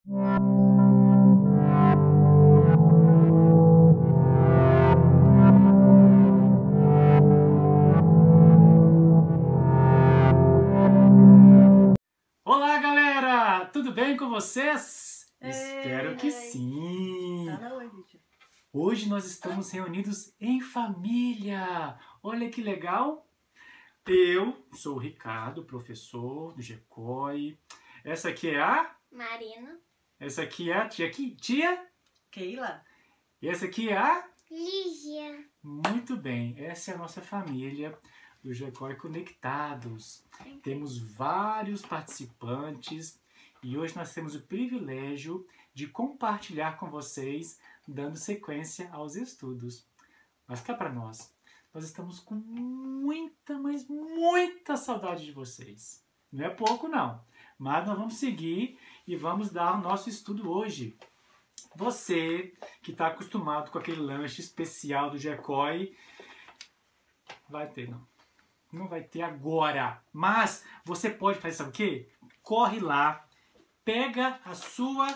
Olá, galera! Tudo bem com vocês? Espero que sim! Hoje nós estamos reunidos em família! Olha que legal! Eu sou o Ricardo, professor do GECOI. Essa aqui é a... Marina. Essa aqui é a tia... Keila. E essa aqui é a... Lígia. Muito bem, essa é a nossa família do GECOI Conectados. Temos vários participantes e hoje nós temos o privilégio de compartilhar com vocês, dando sequência aos estudos. Mas cá para nós estamos com muita, mas muita saudade de vocês. Não é pouco não, mas nós vamos seguir e vamos dar o nosso estudo hoje. Você que está acostumado com aquele lanche especial do GECOI, vai ter não. Não vai ter agora, mas você pode fazer, sabe o quê? Corre lá, pega a sua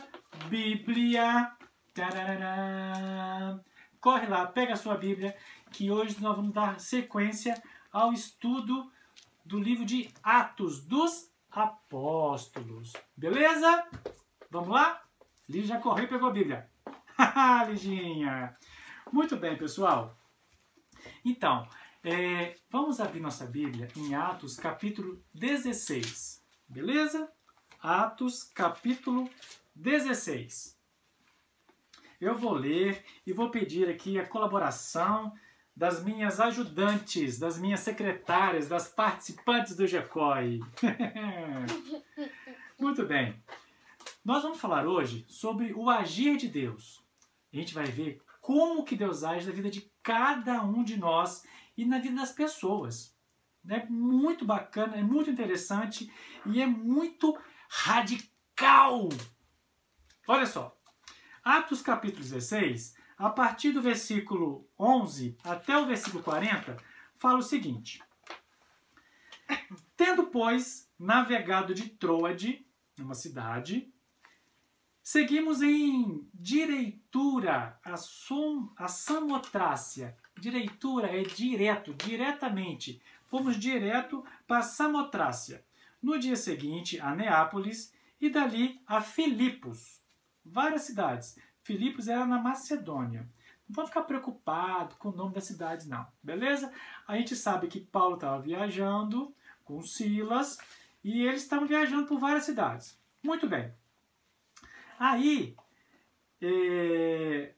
Bíblia, tarará, corre lá, pega a sua Bíblia, que hoje nós vamos dar sequência ao estudo do livro de Atos dos Apóstolos, beleza? Vamos lá? Lígia já correu e pegou a Bíblia. Haha, Liginha! Muito bem, pessoal. Então, vamos abrir nossa Bíblia em Atos capítulo 16, beleza? Atos capítulo 16. Eu vou ler e vou pedir aqui a colaboração das minhas ajudantes, das minhas secretárias, das participantes do GECOI. Muito bem. Nós vamos falar hoje sobre o agir de Deus. A gente vai ver como que Deus age na vida de cada um de nós e na vida das pessoas. É muito bacana, é muito interessante e é muito radical. Olha só, Atos capítulo 16, a partir do versículo 11 até o versículo 40, fala o seguinte. Tendo, pois, navegado de Troade, uma cidade, seguimos em direitura a Samotrácia. Direitura é direto, diretamente. Fomos direto para Samotrácia. No dia seguinte, a Neápolis e dali a Filipos. Várias cidades. Filipos era na Macedônia. Não vamos ficar preocupado com o nome das cidades, não. Beleza? A gente sabe que Paulo estava viajando com Silas e eles estavam viajando por várias cidades. Muito bem. Aí,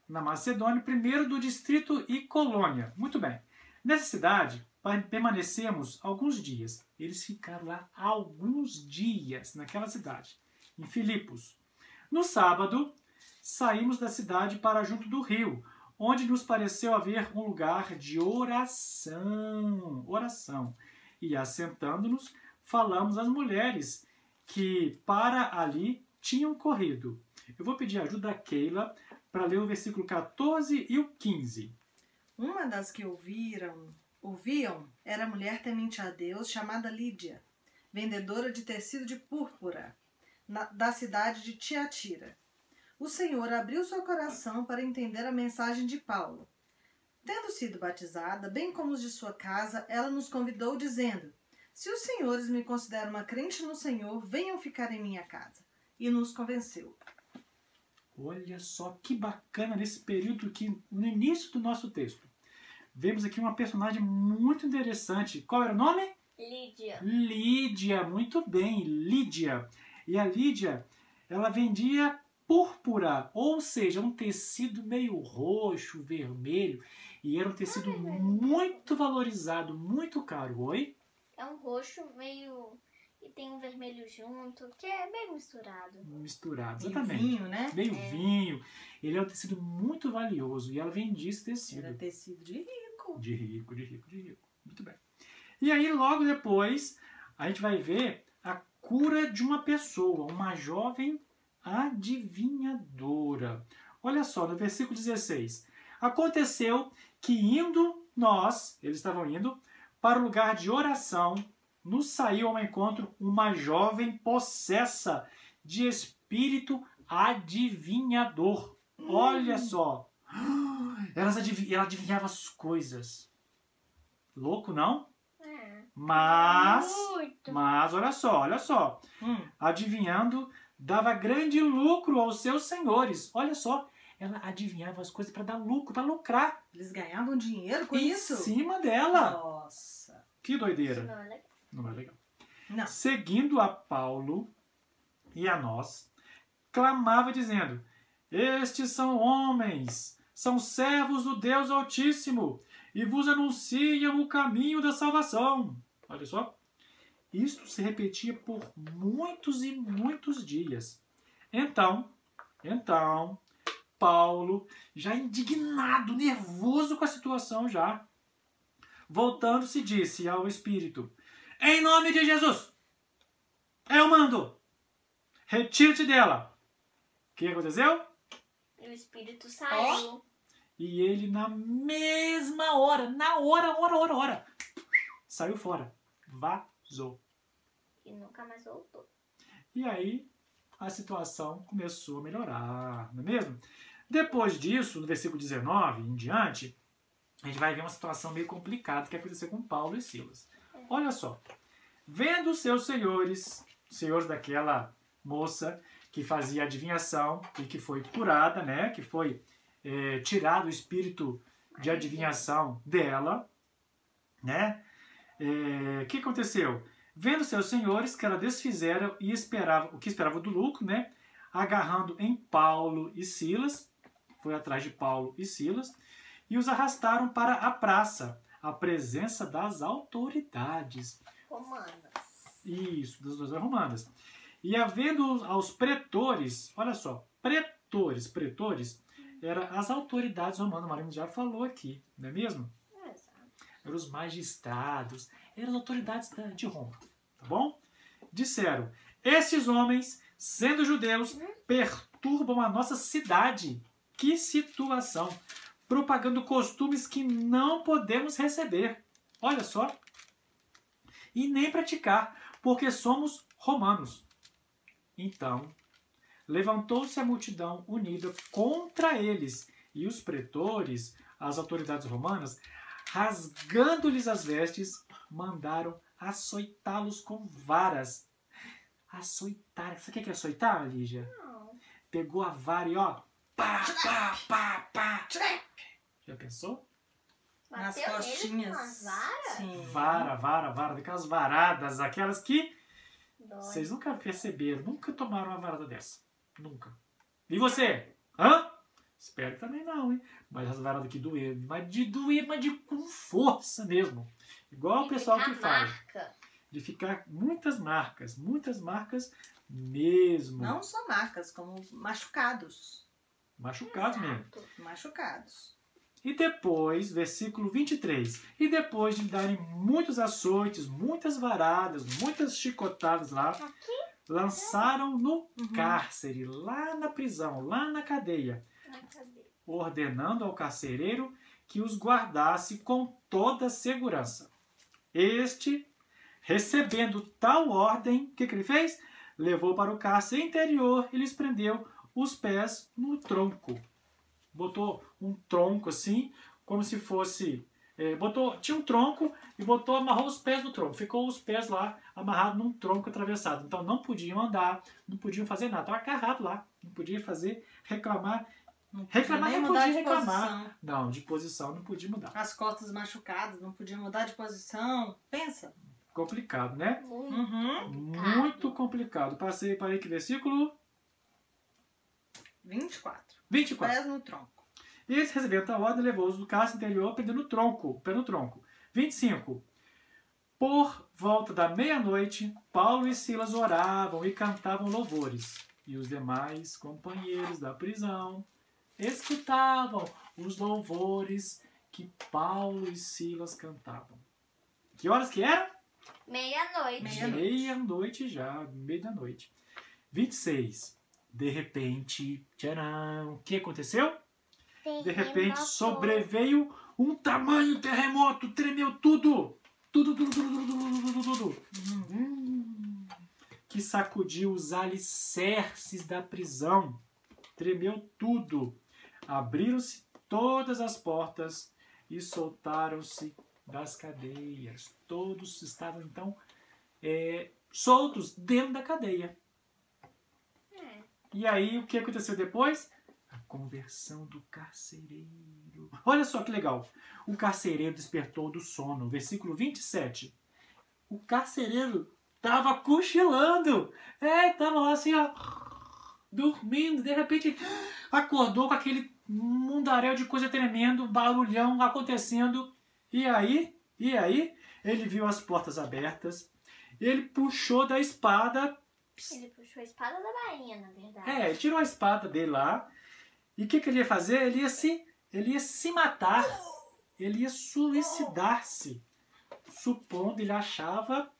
na Macedônia, primeiro do distrito e colônia. Muito bem. Nessa cidade, permanecemos alguns dias. Eles ficaram lá alguns dias naquela cidade, em Filipos. No sábado, saímos da cidade para junto do rio, onde nos pareceu haver um lugar de oração. E assentando-nos, falamos às mulheres que para ali tinham corrido. Eu vou pedir ajuda da Keila para ler o versículo 14 e o 15. Uma das que ouviam era mulher temente a Deus chamada Lídia, vendedora de tecido de púrpura, da cidade de Tiatira. O Senhor abriu seu coração para entender a mensagem de Paulo. Tendo sido batizada, bem como os de sua casa, ela nos convidou, dizendo: se os senhores me consideram uma crente no Senhor, venham ficar em minha casa. E nos convenceu. Olha só que bacana nesse período que, no início do nosso texto, vemos aqui uma personagem muito interessante. Qual era o nome? Lídia. Lídia, muito bem, Lídia. E a Lídia, ela vendia púrpura, ou seja, um tecido meio roxo, vermelho, e era um tecido muito valorizado, muito caro. Oi? É um roxo meio... e tem um vermelho junto, que é bem misturado. Misturado, Meio exatamente. vinho, né? Meio vinho. Ele é um tecido muito valioso e ela vendia esse tecido. Era tecido de rico. De rico, de rico, de rico. Muito bem. E aí, logo depois, a gente vai ver a cura de uma pessoa, uma jovem adivinhadora. Olha só, no versículo 16. Aconteceu que indo nós, eles estavam indo, para o lugar de oração, nos saiu ao encontro uma jovem possessa de espírito adivinhador. Olha só. Ela adivinhava as coisas. Louco, não? Mas olha só. Adivinhando dava grande lucro aos seus senhores. Olha só, ela adivinhava as coisas para dar lucro, para lucrar. Eles ganhavam dinheiro com em isso? Em cima dela. Nossa. Que doideira. Não é legal. Não é legal. Não. Seguindo a Paulo e a nós, clamava dizendo: estes são homens, são servos do Deus Altíssimo, e vos anunciam o caminho da salvação. Olha só. Isto se repetia por muitos e muitos dias. Então, Paulo, já indignado, nervoso com a situação já, voltando-se, disse ao Espírito: em nome de Jesus, eu mando, retira-te dela. O que aconteceu? E o Espírito saiu. E ele na mesma hora, saiu fora, vazou. E nunca mais voltou. E aí a situação começou a melhorar, não é mesmo? Depois disso, no versículo 19 em diante, a gente vai ver uma situação meio complicada que aconteceu com Paulo e Silas. Olha só. Vendo os seus senhores daquela moça que fazia adivinhação e que foi curada, né? Que foi tirado o espírito de adivinhação dela, né? O que aconteceu? Vendo seus senhores que ela desfizera e o que esperava do lucro, né? Agarrando em Paulo e Silas, foi atrás de Paulo e Silas, e os arrastaram para a praça, à presença das autoridades. Romanas. Isso, das autoridades romanas. E havendo aos pretores, olha só, pretores, eram as autoridades romanas, o Marino já falou aqui, não é mesmo? Eram os magistrados, eram as autoridades de Roma, tá bom? Disseram: esses homens, sendo judeus, perturbam a nossa cidade. Que situação! Propagando costumes que não podemos receber. Olha só. E nem praticar, porque somos romanos. Então, levantou-se a multidão unida contra eles, e os pretores, as autoridades romanas, rasgando-lhes as vestes, mandaram açoitá-los com varas. Açoitar. Sabe o que é açoitar, Lígia? Não. Pegou a vara e ó, pá, pá, pá, pá. Já pensou? Nas Bateu costinhas. nele com as varas? Sim. Vara, daquelas varadas, aquelas que Dói. vocês nunca perceberam, nunca tomaram uma varada dessa. Nunca. E você? Hã? Espero que também não, hein? Mas as varadas que doeram. Mas de doer, mas com força mesmo. Igual o pessoal que faz. Marca. De ficar muitas marcas mesmo. Não só marcas, como machucados. Machucados mesmo. Machucados. E depois, versículo 23. E depois de darem muitos açoites, muitas varadas, muitas chicotadas lá, lançaram no cárcere, lá na prisão, lá na cadeia, ordenando ao carcereiro que os guardasse com toda segurança. Este, recebendo tal ordem, o que ele fez? Levou para o cárcere interior e lhes prendeu os pés no tronco. Botou um tronco assim, como se fosse... tinha um tronco e amarrou os pés no tronco. Ficou os pés lá amarrados num tronco atravessado. Então não podiam andar, não podiam fazer nada. Estava agarrado lá. Não podia reclamar. Não podia reclamar. Não, de posição não podia mudar. As costas machucadas, não podia mudar de posição. Pensa. Complicado, né? Muito complicado. Parei que versículo... 24. 24. Pés no tronco. E eles receberam tal ordem e levou-os do cárcere interior, prendendo o pé no tronco. 25. Por volta da meia-noite, Paulo e Silas oravam e cantavam louvores. E os demais companheiros da prisão escutavam os louvores que Paulo e Silas cantavam. Que horas que era? Meia-noite. Meia-noite já, meia da noite. 26. De repente, tcharam, o que aconteceu? De repente sobreveio um tamanho terremoto, tremeu tudo. Tudo. que sacudiu os alicerces da prisão. Tremeu tudo. Abriram-se todas as portas e soltaram-se das cadeias. Todos estavam, então, soltos dentro da cadeia. E aí, o que aconteceu depois? A conversão do carcereiro. Olha só que legal. O carcereiro despertou do sono. Versículo 27. O carcereiro estava cochilando. Estava lá assim, ó, dormindo. De repente, acordou com aquele mundaréu de coisa tremendo, barulhão acontecendo. E aí, ele viu as portas abertas. Ele puxou da espada. Ele puxou a espada da bainha, na verdade. Ele tirou a espada dele lá. E o que ele ia fazer? Ele ia se matar. Ele ia suicidar-se. Supondo, ele achava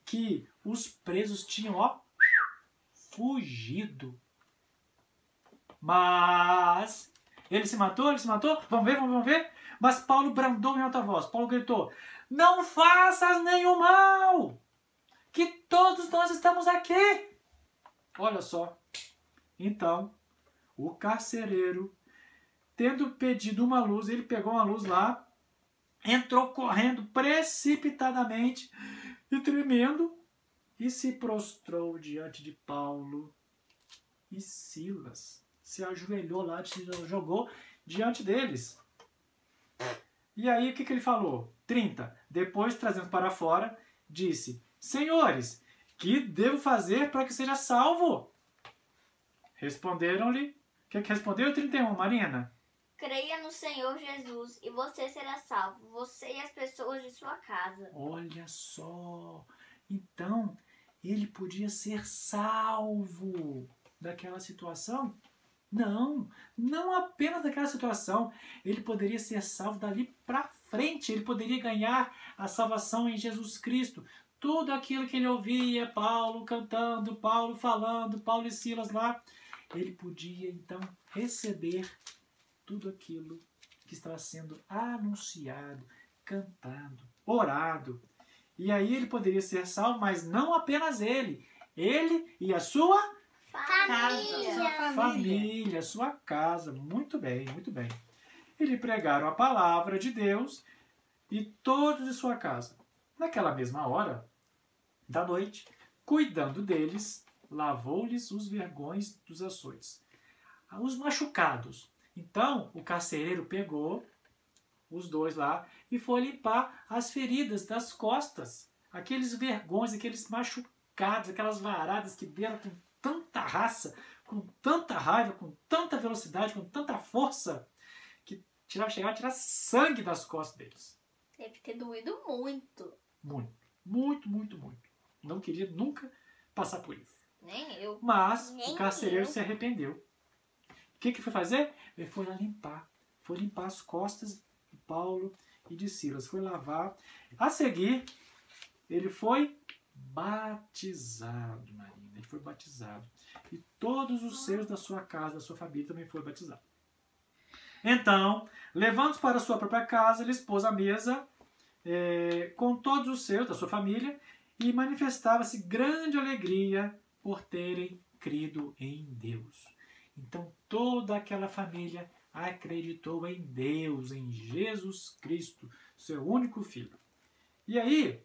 que os presos tinham, fugido. Mas ele se matou? Vamos ver? Mas Paulo brandou em alta voz. Paulo gritou: não faças nenhum mal, que todos nós estamos aqui. Olha só. Então, o carcereiro, tendo pedido uma luz, ele pegou uma luz lá, entrou correndo precipitadamente e tremendo, e se prostrou diante de Paulo e Silas. Se ajoelhou lá, se jogou diante deles. E aí, o que ele falou? 30. Depois, trazendo para fora, disse: senhores, que devo fazer para que seja salvo? Responderam-lhe. O que respondeu? 31, Marina. Creia no Senhor Jesus e você será salvo, você e as pessoas de sua casa. Olha só. Então, ele podia ser salvo daquela situação? Não apenas daquela situação. Ele poderia ser salvo dali para frente. Ele poderia ganhar a salvação em Jesus Cristo. Tudo aquilo que ele ouvia, Paulo cantando, Paulo falando, Paulo e Silas lá, ele podia então receber tudo aquilo que estava sendo anunciado, cantado, orado. E aí ele poderia ser salvo, mas não apenas ele e a sua família, sua casa. Muito bem, muito bem. Eles pregaram a palavra de Deus e todos de sua casa. Naquela mesma hora da noite, cuidando deles, lavou-lhes os vergões dos açoites, os machucados. Então, o carcereiro pegou os dois lá e foi limpar as feridas das costas, aqueles vergões, aqueles machucados, aquelas varadas que deram com tanta raça, com tanta raiva, com tanta velocidade, com tanta força, que chegava a tirar sangue das costas deles. Deve ter doído muito. Muito. Não queria nunca passar por isso. Nem eu. Mas o carcereiro se arrependeu. O que foi fazer? Ele foi lá limpar. Foi limpar as costas de Paulo e de Silas. Foi lavar. A seguir, ele foi batizado, Marina. Ele foi batizado. E todos os seus da sua casa, da sua família, também foram batizados. Então, levando-os para a sua própria casa, ele expôs a mesa com todos os seus, da sua família, e manifestava-se grande alegria por terem crido em Deus. Então toda aquela família acreditou em Deus, em Jesus Cristo, seu único Filho. E aí,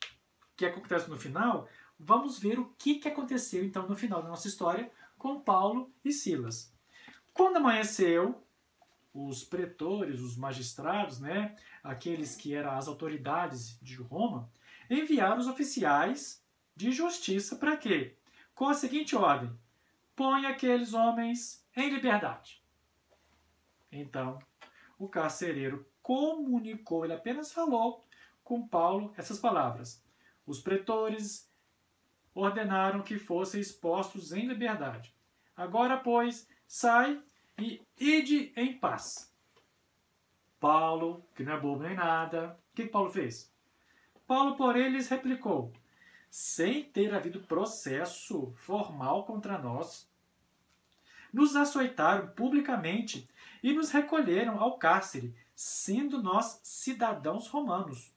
o que acontece no final? Vamos ver o que aconteceu então no final da nossa história com Paulo e Silas. Quando amanheceu, os pretores, os magistrados, aqueles que eram as autoridades de Roma, enviaram os oficiais de justiça para quê? Com a seguinte ordem: põe aqueles homens em liberdade. Então, o carcereiro comunicou, ele apenas falou com Paulo essas palavras: os pretores ordenaram que fossem expostos em liberdade. Agora, pois, sai e ide em paz. Paulo, que não é bobo nem nada, o que Paulo fez? Paulo, porém, lhes replicou: sem ter havido processo formal contra nós, nos açoitaram publicamente e nos recolheram ao cárcere, sendo nós cidadãos romanos.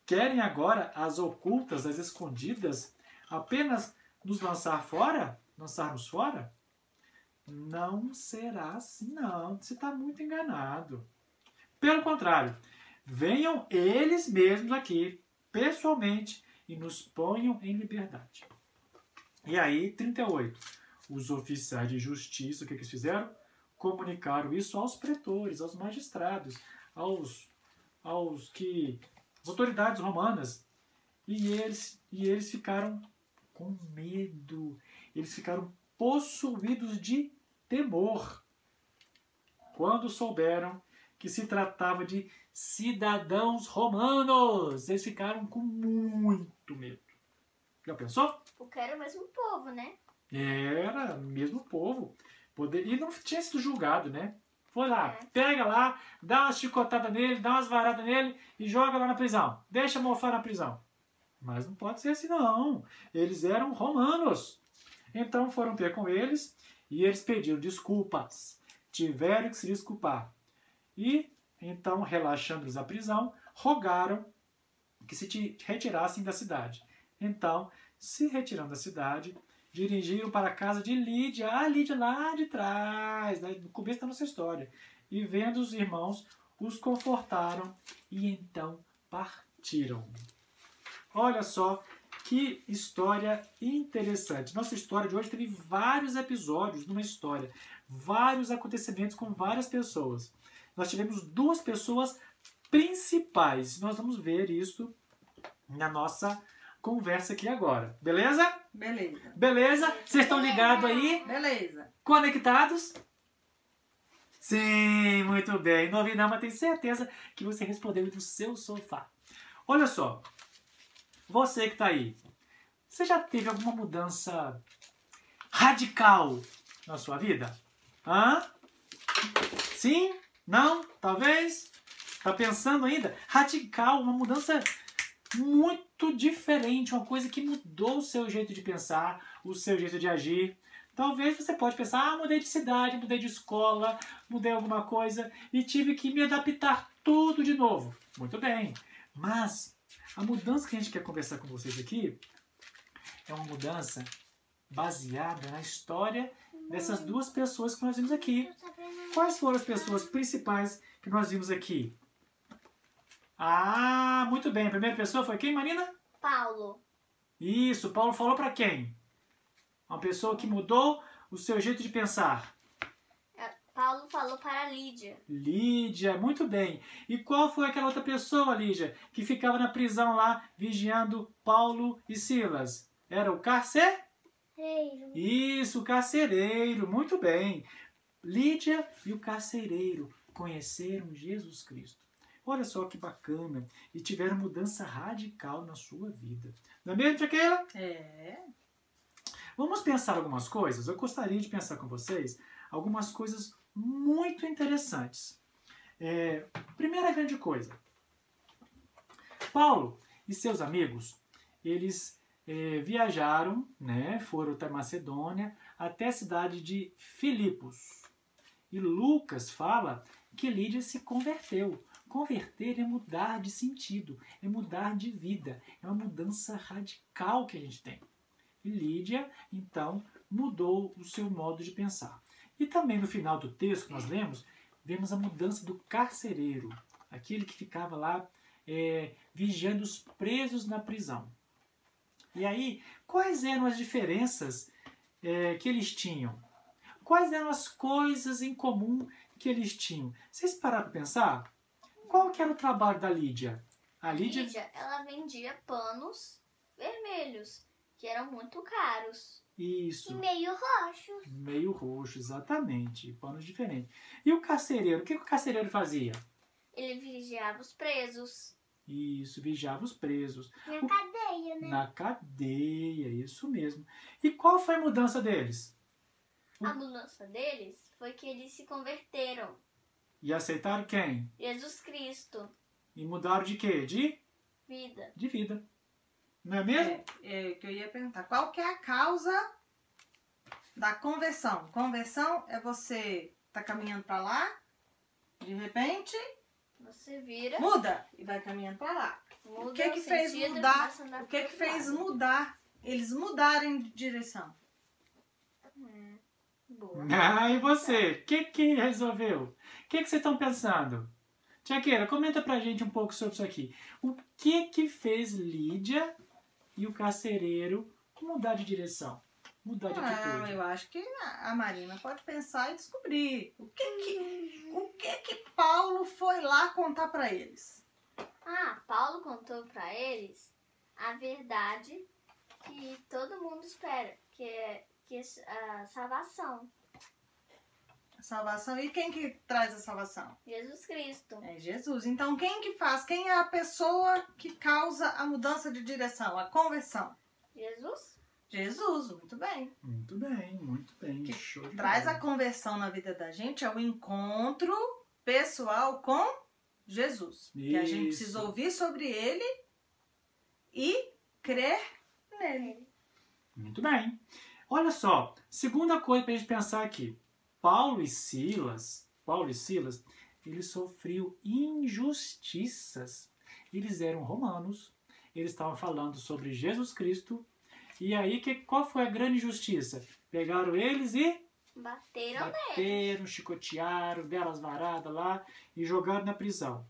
Querem agora as ocultas, as escondidas, apenas nos lançarmos fora? Não será assim, não. Você está muito enganado. Pelo contrário, venham eles mesmos aqui, pessoalmente, e nos ponham em liberdade. E aí, 38. Os oficiais de justiça, o que eles fizeram? Comunicaram isso aos pretores, aos magistrados, às autoridades romanas. E eles ficaram com medo. Eles ficaram possuídos de temor quando souberam que se tratava de cidadãos romanos. Eles ficaram com muito medo. Já pensou? Porque era o mesmo povo, né? Era o mesmo povo. E não tinha sido julgado, né? Foi lá, pega lá, dá uma chicotada nele, dá umas varadas nele e joga lá na prisão. Deixa mofar na prisão. Mas não pode ser assim, não. Eles eram romanos. Então foram ter com eles e eles pediram desculpas. Tiveram que se desculpar. E, então, relaxando-os a prisão, rogaram que se retirassem da cidade. Então, se retirando da cidade, dirigiram para a casa de Lídia, a Lídia lá de trás, no começo da nossa história. E vendo os irmãos, os confortaram e então partiram. Olha só que história interessante. Nossa história de hoje teve vários episódios numa história, vários acontecimentos com várias pessoas. Nós tivemos duas pessoas principais. Nós vamos ver isso na nossa conversa aqui agora. Beleza? Beleza. Beleza? Vocês estão ligados aí? Beleza. Conectados? Sim, muito bem. Não ouvi não, mas tenho certeza que você respondeu do seu sofá. Olha só. Você que está aí. Você já teve alguma mudança radical na sua vida? Hã? Sim? Não? Talvez? Está pensando ainda? Radical, uma mudança muito diferente, uma coisa que mudou o seu jeito de pensar, o seu jeito de agir. Talvez você pode pensar, mudei de cidade, mudei de escola, mudei alguma coisa e tive que me adaptar tudo de novo. Muito bem, mas a mudança que a gente quer conversar com vocês aqui é uma mudança baseada na história dessas duas pessoas que nós vimos aqui. Quais foram as pessoas principais que nós vimos aqui? Ah, muito bem. A primeira pessoa foi quem, Marina? Paulo. Isso, Paulo falou para quem? Uma pessoa que mudou o seu jeito de pensar. Paulo falou para Lídia. Lídia, muito bem. E qual foi aquela outra pessoa, Lídia, que ficava na prisão lá, vigiando Paulo e Silas? Era o carcereiro. Isso, o carcereiro, muito bem. Lídia e o carcereiro conheceram Jesus Cristo. Olha só que bacana. E tiveram mudança radical na sua vida. Não é mesmo, Tia Keila? É. Vamos pensar algumas coisas? Eu gostaria de pensar com vocês algumas coisas muito interessantes. Primeira grande coisa. Paulo e seus amigos, eles viajaram, né, foram até Macedônia, até a cidade de Filipos. E Lucas fala que Lídia se converteu. Converter é mudar de sentido, é mudar de vida, é uma mudança radical que a gente tem. E Lídia, então, mudou o seu modo de pensar. E também no final do texto que nós lemos, vemos a mudança do carcereiro, aquele que ficava lá vigiando os presos na prisão. E aí, quais eram as diferenças que eles tinham? Quais eram as coisas em comum que eles tinham? Vocês pararam para pensar? Qual que era o trabalho da Lídia? A Lídia, ela vendia panos vermelhos, que eram muito caros. Isso. E meio roxos. Meio roxo, exatamente. Panos diferentes. E o carcereiro? O que o carcereiro fazia? Ele vigiava os presos. Isso, vigiava os presos. Na cadeia, né? Na cadeia, isso mesmo. E qual foi a mudança deles? A mudança deles foi que eles se converteram. E aceitaram quem? Jesus Cristo. E mudaram de quê? De Vida. vida. Não é mesmo? Que eu ia perguntar. Qual que é a causa da conversão? Conversão é você tá caminhando para lá, de repente Você vira. muda e vai caminhando para lá. Muda O que o fez sentido, mudar? começa a andar O que pro fez lado. mudar eles mudarem de direção? Boa. Ah, e você? O que resolveu? O que vocês estão pensando? Tiaqueira, comenta pra gente um pouco sobre isso aqui. O que fez Lídia e o carcereiro mudar de direção? Mudar de atitude? Eu acho que a Marina pode pensar e descobrir. O que Paulo foi lá contar para eles? Paulo contou pra eles a verdade que todo mundo espera, que é a salvação. A salvação. E quem que traz a salvação? Jesus Cristo. É Jesus. Então quem que faz? Quem é a pessoa que causa a mudança de direção, a conversão? Jesus? Jesus, muito bem. Muito bem, muito bem. Que Show de traz bola. a conversão na vida da gente é o encontro pessoal com Jesus. Que a gente Isso. precisa ouvir sobre ele e crer nele. Muito bem. Olha só, segunda coisa para a gente pensar aqui. Paulo e Silas, eles sofriam injustiças. Eles eram romanos, eles estavam falando sobre Jesus Cristo. E aí, qual foi a grande injustiça? Pegaram eles e Bateram chicotearam, deram as varadas lá e jogaram na prisão.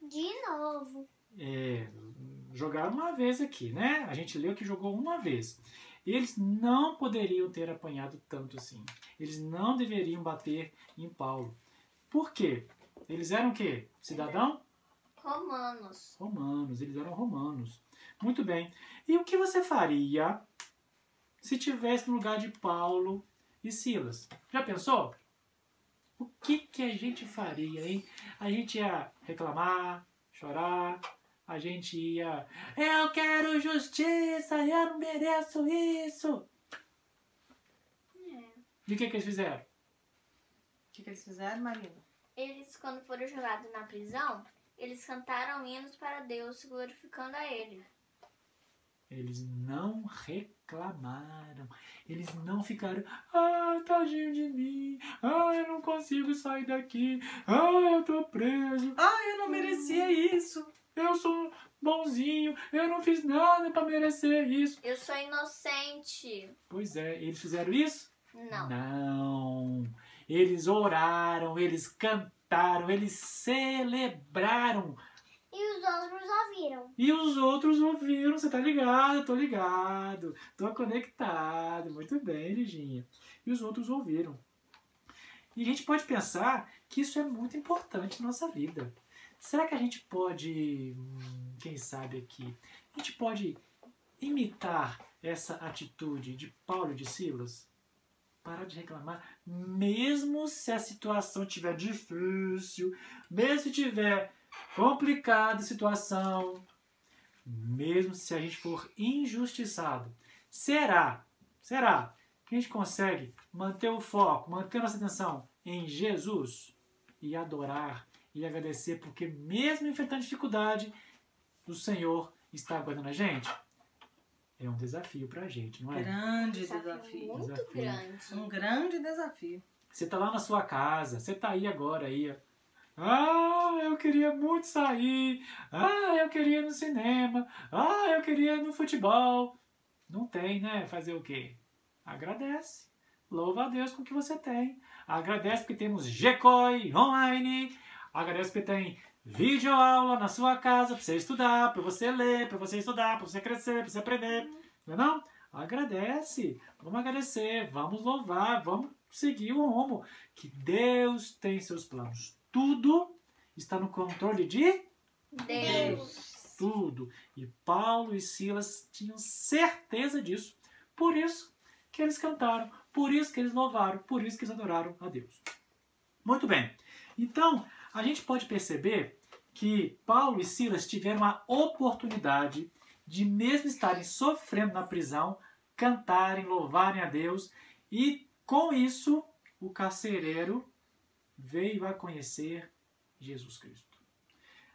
de novo. Jogaram uma vez aqui, né? A gente leu que jogou uma vez. Eles não poderiam ter apanhado tanto assim. Eles não deveriam bater em Paulo. Por quê? Eles eram o quê? Cidadão? Romanos. Romanos. Eles eram romanos. Muito bem. E o que você faria se tivesse no lugar de Paulo e Silas? Já pensou? O que a gente faria, hein? A gente ia reclamar, chorar, a gente ia... Eu quero justiça, eu não mereço isso. E o que eles fizeram? O que eles fizeram, Marina? Eles, quando foram jogados na prisão, eles cantaram hinos para Deus, glorificando a Ele. Eles não reclamaram. Eles não ficaram... Ah, tadinho de mim. Ah, eu não consigo sair daqui. Ah, eu tô preso. Eu não merecia isso. Eu sou bonzinho. Eu não fiz nada pra merecer isso. Eu sou inocente. Pois é, eles fizeram isso? Não. Não. Eles oraram, eles cantaram, eles celebraram. E os outros ouviram. E os outros ouviram, você tá ligado? Tô ligado, tô conectado. Muito bem, Liginha. E os outros ouviram. E a gente pode pensar que isso é muito importante na nossa vida. Será que a gente pode, quem sabe aqui, a gente pode imitar essa atitude de Paulo e de Silas? Parar de reclamar, mesmo se a situação estiver difícil, mesmo se tiver complicada a situação, mesmo se a gente for injustiçado. Será que a gente consegue manter o foco, manter nossa atenção em Jesus e adorar e agradecer, porque mesmo enfrentando dificuldade, o Senhor está aguardando a gente? É um desafio pra gente, não é? Grande desafio. Muito Desafio. grande. Um grande desafio. Você tá lá na sua casa, você tá aí agora aí. Ah, eu queria muito sair. Ah, eu queria ir no cinema. Ah, eu queria ir no futebol. Não tem, né? Fazer o quê? Agradece. Louva a Deus com o que você tem. Agradece porque temos GCOI online. Agradece porque tem videoaula na sua casa para você estudar, para você ler, para você estudar, para você crescer, para você aprender. Não é não? Agradece. Vamos agradecer. Vamos louvar. Vamos seguir o rumo. Que Deus tem seus planos. Tudo está no controle de Deus. tudo. E Paulo e Silas tinham certeza disso. Por isso que eles cantaram, por isso que eles louvaram, por isso que eles adoraram a Deus. Muito bem. Então, a gente pode perceber que Paulo e Silas tiveram a oportunidade de, mesmo estarem sofrendo na prisão, cantarem, louvarem a Deus. E, com isso, o carcereiro veio a conhecer Jesus Cristo.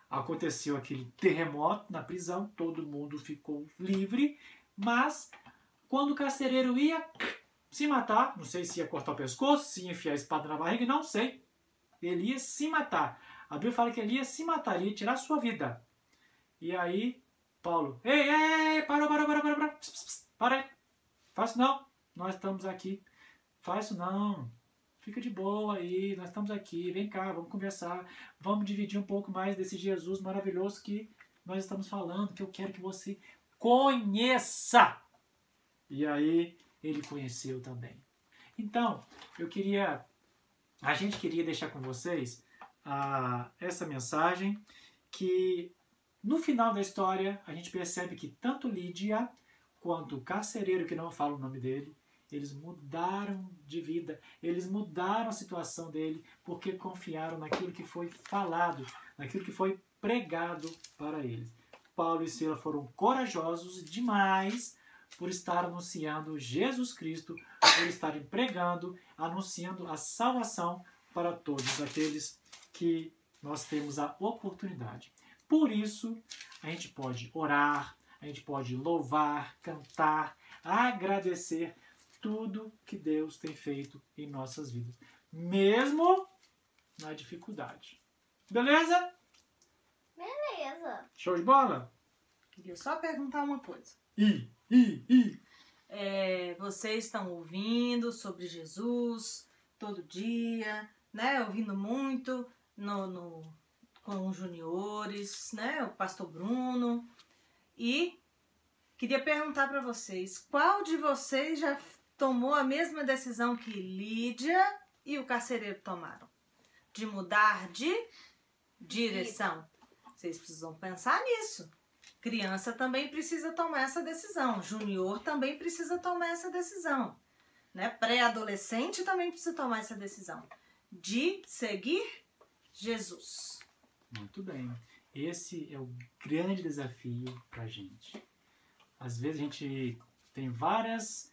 Aconteceu aquele terremoto na prisão, todo mundo ficou livre, mas quando o carcereiro ia se matar, não sei se ia cortar o pescoço, se ia enfiar a espada na barriga, não sei, ele ia se matar. A Bíblia fala que ele ia se matar, ele ia tirar a sua vida. E aí, Paulo, ei, parou. Pss, pss, pss. Para aí. Faz isso não. Nós estamos aqui. Faz isso não. Fica de boa aí. Nós estamos aqui. Vem cá, vamos conversar. Vamos dividir um pouco mais desse Jesus maravilhoso que nós estamos falando, que eu quero que você conheça. E aí, ele conheceu também. Então, a gente queria deixar com vocês essa mensagem que no final da história a gente percebe que tanto Lídia quanto o carcereiro, que não fala o nome dele, eles mudaram de vida, eles mudaram a situação dele porque confiaram naquilo que foi falado, naquilo que foi pregado para eles. Paulo e Silas foram corajosos demais por estar anunciando Jesus Cristo, por estarem pregando, anunciando a salvação para todos aqueles que nós temos a oportunidade. Por isso, a gente pode orar, a gente pode louvar, cantar, agradecer tudo que Deus tem feito em nossas vidas, mesmo na dificuldade. Beleza? Beleza. Show de bola? Queria só perguntar uma coisa. Vocês estão ouvindo sobre Jesus todo dia, né? Ouvindo muito com os juniores, né? O pastor Bruno. E queria perguntar para vocês, qual de vocês já tomou a mesma decisão que Lídia e o carcereiro tomaram? De mudar de direção. Vocês precisam pensar nisso. Criança também precisa tomar essa decisão. Junior também precisa tomar essa decisão. Né? Pré-adolescente também precisa tomar essa decisão. De seguir Jesus. Muito bem. Esse é o grande desafio para a gente. Às vezes a gente tem várias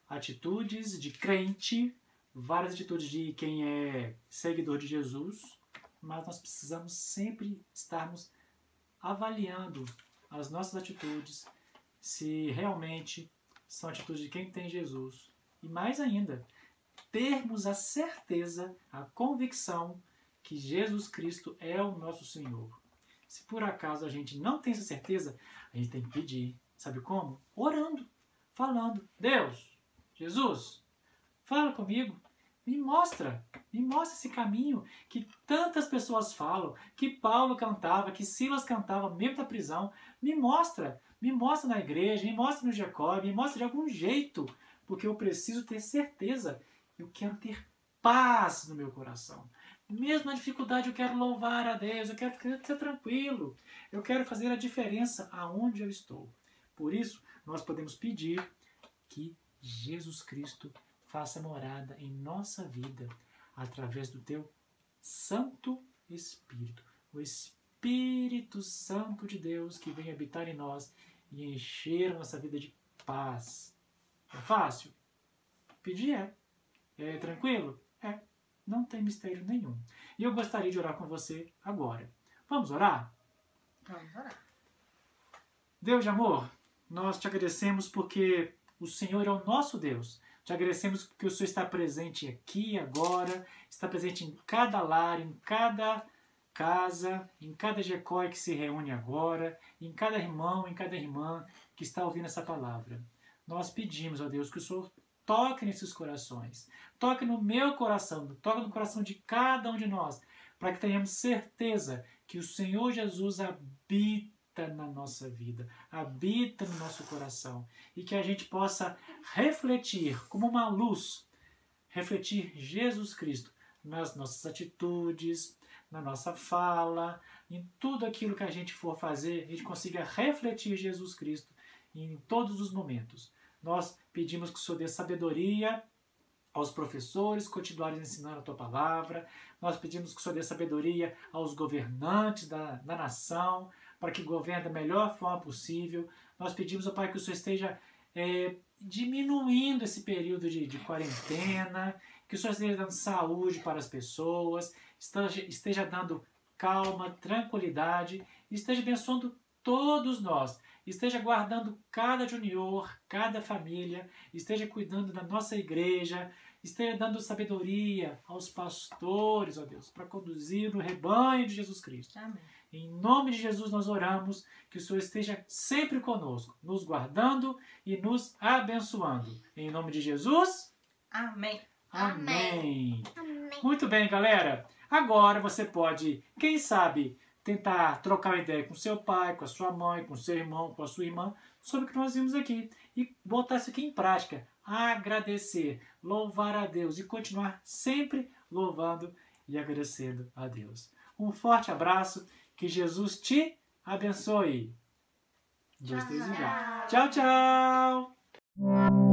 atitudes de crente, várias atitudes de quem é seguidor de Jesus, mas nós precisamos sempre estarmos avaliando as nossas atitudes, se realmente são atitudes de quem tem Jesus. E mais ainda, termos a certeza, a convicção que Jesus Cristo é o nosso Senhor. Se por acaso a gente não tem essa certeza, a gente tem que pedir. Sabe como? Orando, falando. Deus, Jesus, fala comigo. Me mostra esse caminho que tantas pessoas falam, que Paulo cantava, que Silas cantava mesmo da prisão. Me mostra na igreja, me mostra no Jacob, me mostra de algum jeito, porque eu preciso ter certeza. Eu quero ter paz no meu coração. Mesmo na dificuldade eu quero louvar a Deus, eu quero ser tranquilo, eu quero fazer a diferença aonde eu estou. Por isso, nós podemos pedir que Jesus Cristo faça morada em nossa vida através do teu Santo Espírito. O Espírito Santo de Deus que vem habitar em nós e encher a nossa vida de paz. É fácil? Pedir é. É tranquilo? É. Não tem mistério nenhum. E eu gostaria de orar com você agora. Vamos orar? Vamos orar. Deus de amor, nós te agradecemos porque o Senhor é o nosso Deus. Te agradecemos porque o Senhor está presente aqui, agora, está presente em cada lar, em cada casa, em cada Jecói que se reúne agora, em cada irmão, em cada irmã que está ouvindo essa palavra. Nós pedimos, ó Deus, que o Senhor toque nesses corações, toque no meu coração, toque no coração de cada um de nós, para que tenhamos certeza que o Senhor Jesus habita na nossa vida, habita no nosso coração, e que a gente possa refletir como uma luz, refletir Jesus Cristo nas nossas atitudes, na nossa fala, em tudo aquilo que a gente for fazer, a gente consiga refletir Jesus Cristo em todos os momentos. Nós pedimos que o Senhor dê sabedoria aos professores continuarem ensinando a Tua Palavra. Nós pedimos que o Senhor dê sabedoria aos governantes da nação, para que governe da melhor forma possível. Nós pedimos, ó Pai, que o Senhor esteja diminuindo esse período de quarentena, que o Senhor esteja dando saúde para as pessoas, esteja dando calma, tranquilidade, esteja abençoando todos nós, esteja guardando cada junior, cada família, esteja cuidando da nossa igreja, esteja dando sabedoria aos pastores, ó Deus, para conduzir o rebanho de Jesus Cristo. Amém. Em nome de Jesus nós oramos que o Senhor esteja sempre conosco, nos guardando e nos abençoando. Em nome de Jesus, Amém. amém. Amém. Muito bem, galera. Agora você pode, quem sabe, tentar trocar uma ideia com seu pai, com a sua mãe, com seu irmão, com a sua irmã, sobre o que nós vimos aqui. E botar isso aqui em prática. Agradecer, louvar a Deus e continuar sempre louvando e agradecendo a Deus. Um forte abraço. Que Jesus te abençoe. 2, 3 e já. Tchau, tchau.